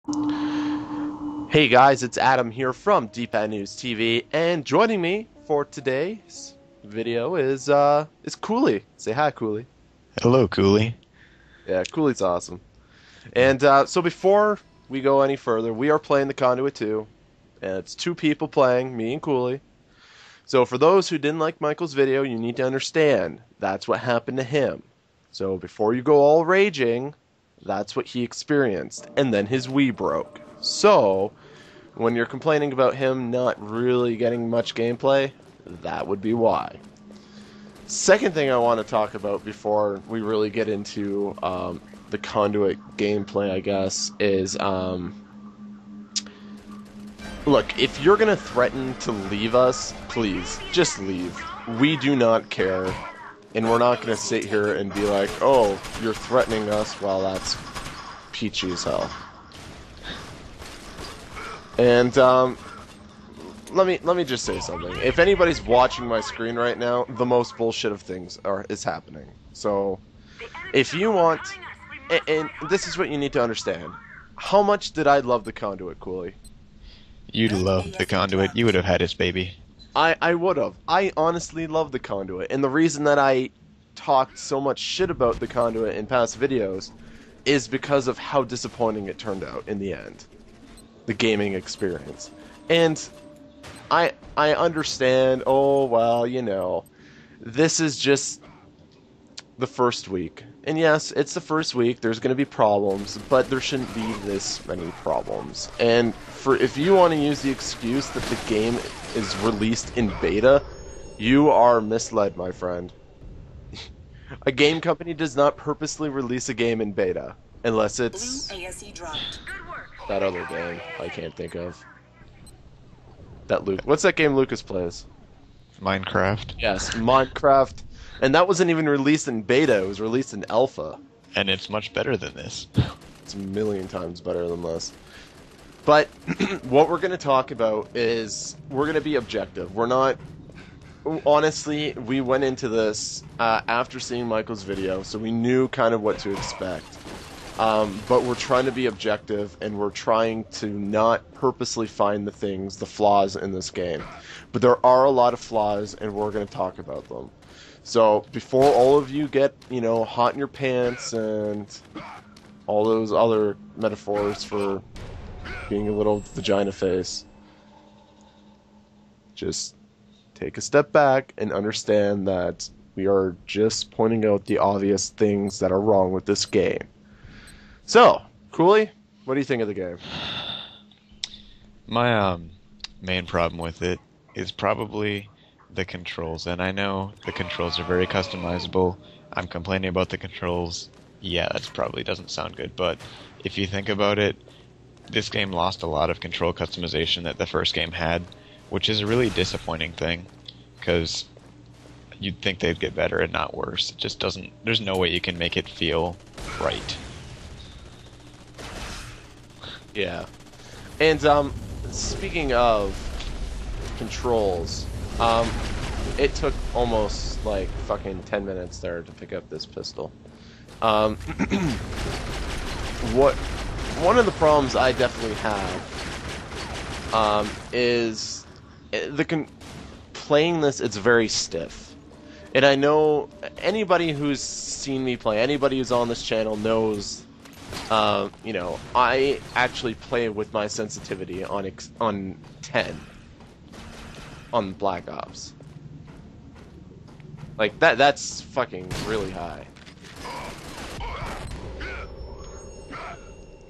Hey guys, it's Adam here from Dpadnews TV, and joining me for today's video is Cooley. Say hi, Cooley. Hello, Cooley. Yeah, Cooley's awesome. And so before we go any further, we are playing the Conduit 2, and it's two people playing, me and Cooley. So for those who didn't like Michael's video, you need to understand that's what happened to him. So before you go all raging, that's what he experienced, and then his Wii broke. So when you're complaining about him not really getting much gameplay, that would be why. Second thing I want to talk about before we really get into the Conduit gameplay, I guess, is look, if you're going to threaten to leave us, please, just leave. We do not care, and we're not going to sit here and be like, oh, you're threatening us. Well, that's peachy as hell. And let me just say something. If anybody's watching my screen right now, the most bullshit of things is happening. So, if you want, and this is what you need to understand. How much did I love the Conduit, Cooley? You'd love the Conduit. You would have had his baby. I would have. I honestly love the Conduit, and the reason that I talked so much shit about the Conduit in past videos is because of how disappointing it turned out in the end. The gaming experience. And I understand, oh well, you know, this is just the first week. And yes, it's the first week, there's going to be problems, but there shouldn't be this many problems. And if you want to use the excuse that the game is released in beta, you are misled, my friend. A game company does not purposely release a game in beta unless it's that other game I can't think of. What's that game Lucas plays? Minecraft. Yes, Minecraft. And that wasn't even released in beta, it was released in alpha. And it's much better than this. It's a million times better than this. But what we're going to talk about is we're going to be objective. We're not... Honestly, we went into this after seeing Michael's video, so we knew kind of what to expect. But we're trying to be objective, and we're trying to not purposely find the flaws in this game. But there are a lot of flaws, and we're going to talk about them. So, before all of you get, hot in your pants and all those other metaphors for being a little vagina face, just take a step back and understand that we are just pointing out the obvious things that are wrong with this game. So, Cooley, what do you think of the game? My main problem with it is probably the controls, and I know the controls are very customizable. I'm complaining about the controls. Yeah, that probably doesn't sound good, but if you think about it, this game lost a lot of control customization that the first game had, which is a really disappointing thing, because you'd think they'd get better and not worse. It just doesn't. There's no way you can make it feel right. Yeah. And, speaking of controls, it took almost, fucking 10 minutes there to pick up this pistol. One of the problems I definitely have, is playing this, it's very stiff. And I know anybody who's seen me play, anybody who's on this channel knows, I actually play with my sensitivity on 10 on Black Ops. Like that's fucking really high.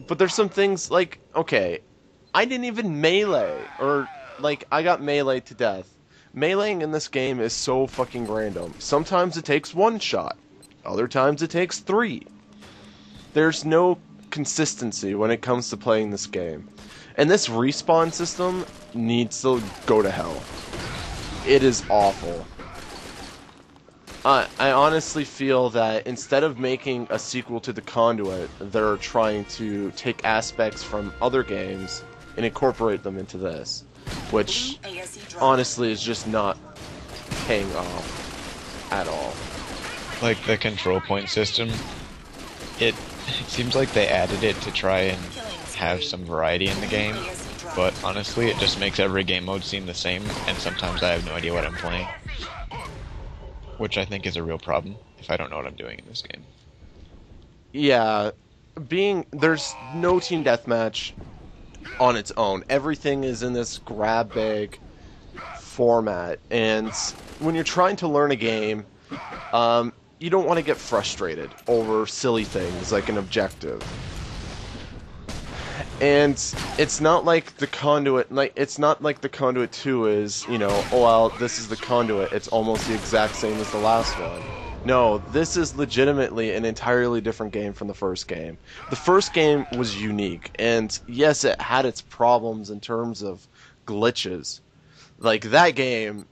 But there's some things like, okay, I didn't even melee, or I got melee to death. Meleeing in this game is so fucking random. Sometimes it takes one shot, other times it takes 3. There's no consistency when it comes to playing this game. And this respawn system needs to go to hell. It is awful. I honestly feel that instead of making a sequel to the Conduit, they're trying to take aspects from other games and incorporate them into this, which honestly is just not paying off at all. Like the control point system, it seems like they added it to try and have some variety in the game, but honestly, it just makes every game mode seem the same, and sometimes I have no idea what I'm playing. Which I think is a real problem, if I don't know what I'm doing in this game. Yeah, there's no team deathmatch on its own. Everything is in this grab bag format, and when you're trying to learn a game, you don't want to get frustrated over silly things like an objective. And it's not like the Conduit, it's not like the Conduit 2 is, you know, oh well, this is the Conduit, it's almost the exact same as the last one. No, this is legitimately an entirely different game from the first game. The first game was unique, and yes, it had its problems in terms of glitches. Like, that game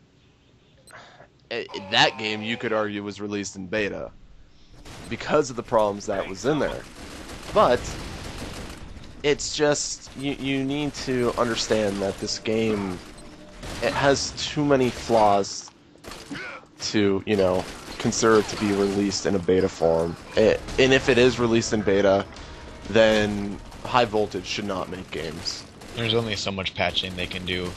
you could argue was released in beta because of the problems that was in there. But it's just, you need to understand that this game, it has too many flaws to, you know, consider it to be released in a beta form. And if it is released in beta, then High Voltage should not make games. There's only so much patching they can do.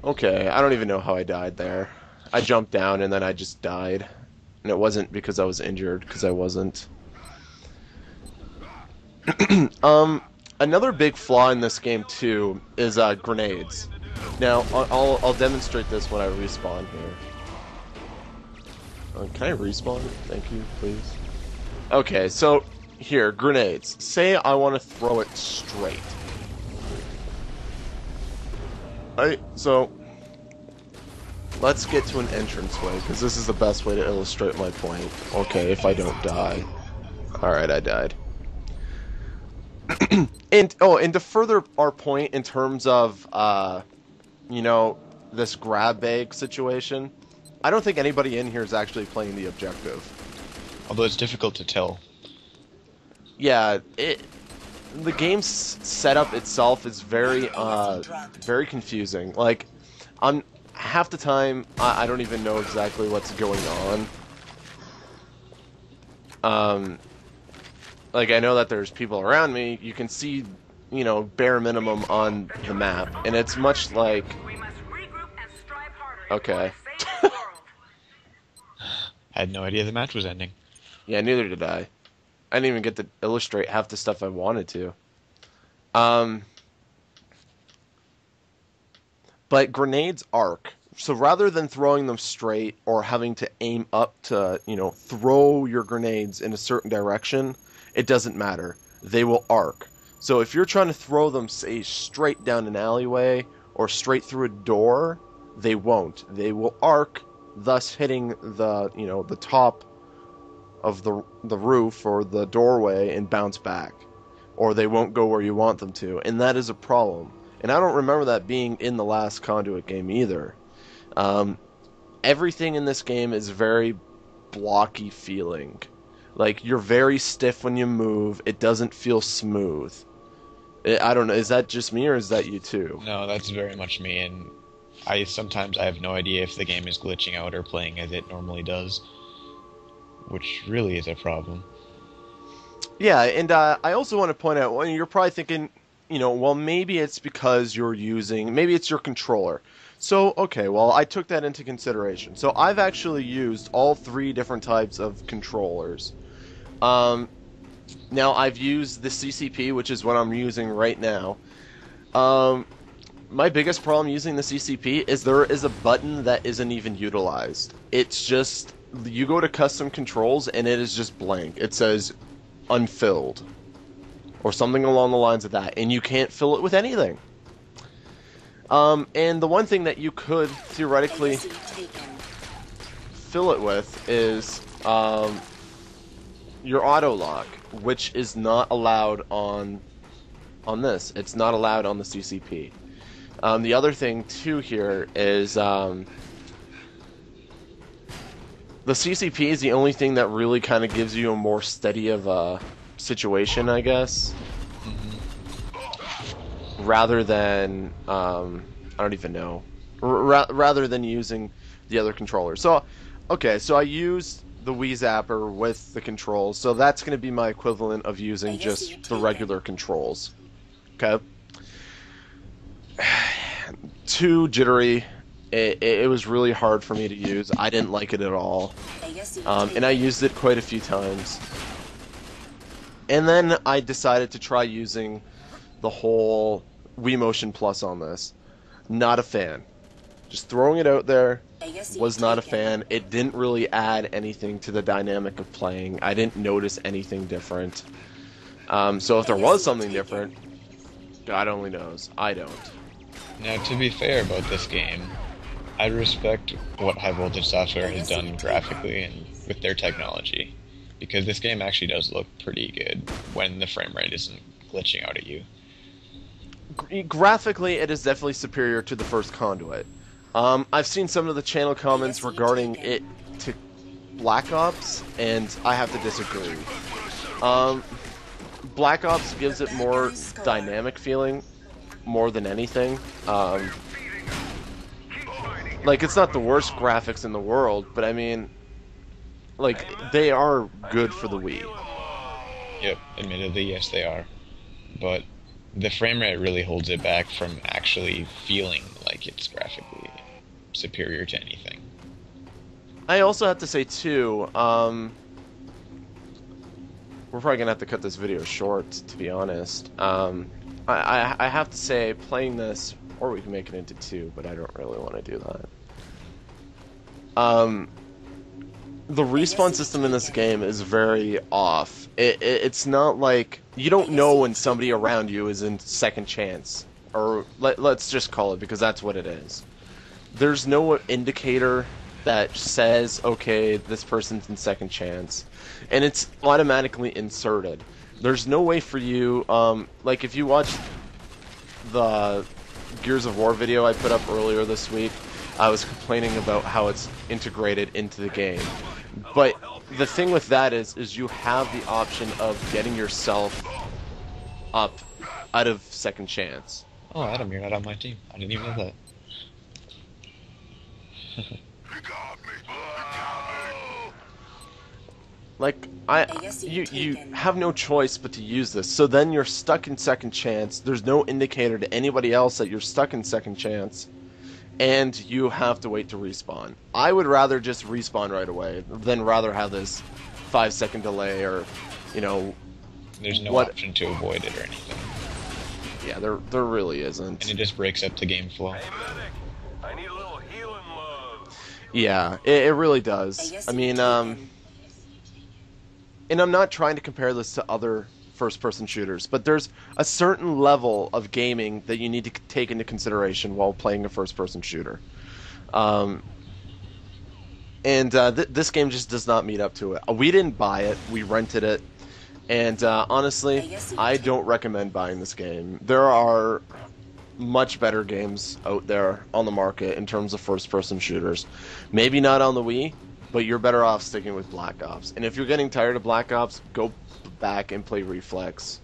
Okay, I don't even know how I died there. I jumped down and then I just died. And it wasn't because I was injured, because I wasn't. Another big flaw in this game, too, is grenades. Now, I'll demonstrate this when I respawn here. Can I respawn? Thank you, please. Okay, so, here, grenades. Say I want to throw it straight. So, let's get to an entranceway, because this is the best way to illustrate my point. Okay, if I don't die. Alright, I died. And to further our point in terms of, you know, this grab bag situation, I don't think anybody in here is actually playing the objective. Although it's difficult to tell. Yeah, the game's setup itself is very confusing. Like, half the time, I don't even know exactly what's going on. Like, I know that there's people around me. You can see, you know, bare minimum on the map, and it's much like... Okay. Had no idea the match was ending. Yeah, neither did I. I didn't even get to illustrate half the stuff I wanted to. But grenades arc. So rather than throwing them straight or having to aim up to, you know, throw your grenades in a certain direction, it doesn't matter. They will arc. So if you're trying to throw them, say, straight down an alleyway or straight through a door, they won't. They will arc, thus hitting the, you know, the top of the roof or the doorway and bounce back. Or they won't go where you want them to. And that is a problem. And I don't remember that being in the last Conduit game either. Everything in this game is very blocky feeling. Like, you're very stiff when you move. It doesn't feel smooth. I don't know, is that just me or is that you too? No, that's very much me, and sometimes I have no idea if the game is glitching out or playing as it normally does, which really is a problem. Yeah, and I also want to point out, well, you're probably thinking, you know, well, maybe it's because maybe it's your controller. So, okay, well, I took that into consideration. So I've actually used all three different types of controllers. Now, I've used the CCP, which is what I'm using right now. My biggest problem using the CCP is there is a button that isn't even utilized. It's just, you go to custom controls and it is just blank. It says unfilled, or something along the lines of that, and you can't fill it with anything. And the one thing that you could theoretically fill it with is your auto lock, which is not allowed on this. It's not allowed on the CCP. The other thing too here is the CCP is the only thing that really kind of gives you a more steady of a situation, I guess. Rather than, I don't even know, rather than using the other controller. So, okay, so I used the Wii Zapper with the controls, so that's going to be my equivalent of using just the regular controls. Okay? Too jittery. It was really hard for me to use. I didn't like it at all. And I used it quite a few times. And then I decided to try using the whole Wii Motion Plus on this. Not a fan. Just throwing it out there, was not a fan. It didn't really add anything to the dynamic of playing. I didn't notice anything different. So if there was something different, God only knows. I don't. Now, to be fair about this game, I respect what High Voltage Software has done graphically and with their technology, because this game actually does look pretty good when the frame rate isn't glitching out at you. Graphically, it is definitely superior to the first Conduit. I've seen some of the channel comments regarding it to Black Ops, and I have to disagree. Black Ops gives it more dynamic feeling, more than anything. Like, it's not the worst graphics in the world, but I mean, like, they are good for the Wii. Yep, admittedly, yes, they are. But the frame rate really holds it back from actually feeling like it's graphically superior to anything. I also have to say, too, we're probably going to have to cut this video short, to be honest. I have to say, playing this, or we can make it into 2, but I don't really want to do that. The respawn system in this game is very off. It's not like, you don't know when somebody around you is in second chance, or let's just call it, because that's what it is. There's no indicator that says, okay, this person's in second chance, and it's automatically inserted. There's no way for you, like if you watch the Gears of War video I put up earlier this week, I was complaining about how it's integrated into the game. But the thing with that is you have the option of getting yourself up out of second chance. Oh, Adam, you're not on my team. I didn't even know that. Like, you have no choice but to use this. So then you're stuck in second chance. There's no indicator to anybody else that you're stuck in second chance. And you have to wait to respawn. I would rather just respawn right away than rather have this 5-second delay or, you know... There's no option to avoid it or anything. Yeah, there really isn't. And it just breaks up the game flow. I need a little healing love. Yeah, it really does. I mean, and I'm not trying to compare this to other first-person shooters, but there's a certain level of gaming that you need to take into consideration while playing a first-person shooter. This game just does not meet up to it. We didn't buy it, we rented it, and honestly, I don't recommend buying this game. There are much better games out there on the market in terms of first-person shooters. Maybe not on the Wii, but you're better off sticking with Black Ops. And if you're getting tired of Black Ops, go back and play Reflex.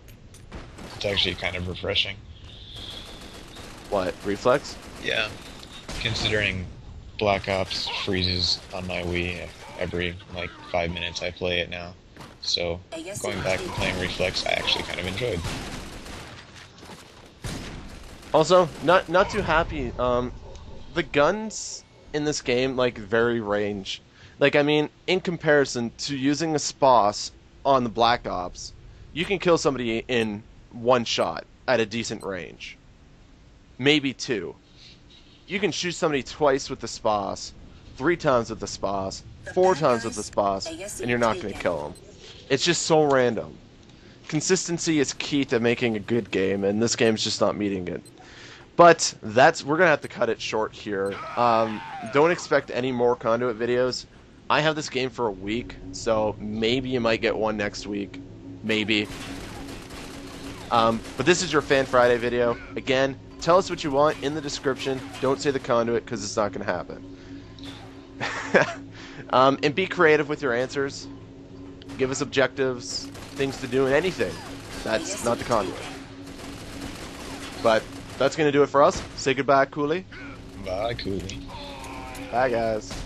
It's actually kind of refreshing. What, Reflex? Yeah. Considering Black Ops freezes on my Wii every, like, 5 minutes I play it now. So, going back and playing Reflex, I actually kind of enjoyed. Also, not too happy. The guns in this game, like, vary range. Like, I mean, in comparison to using a SPOS on the Black Ops, you can kill somebody in one shot at a decent range. Maybe 2. You can shoot somebody twice with the SPOS, 3 times with the SPOS, 4 times with the SPOS, and you're not going to kill them. It's just so random. Consistency is key to making a good game, and this game's just not meeting it. But we're going to have to cut it short here. Don't expect any more Conduit videos. I have this game for a week, so maybe you might get one next week. Maybe. But this is your Fan Friday video. Again, tell us what you want in the description. Don't say the Conduit, because it's not going to happen. And be creative with your answers. Give us objectives, things to do, and anything. That's not the Conduit. But that's going to do it for us. Say goodbye, Cooley. Bye, Cooley. Bye, guys.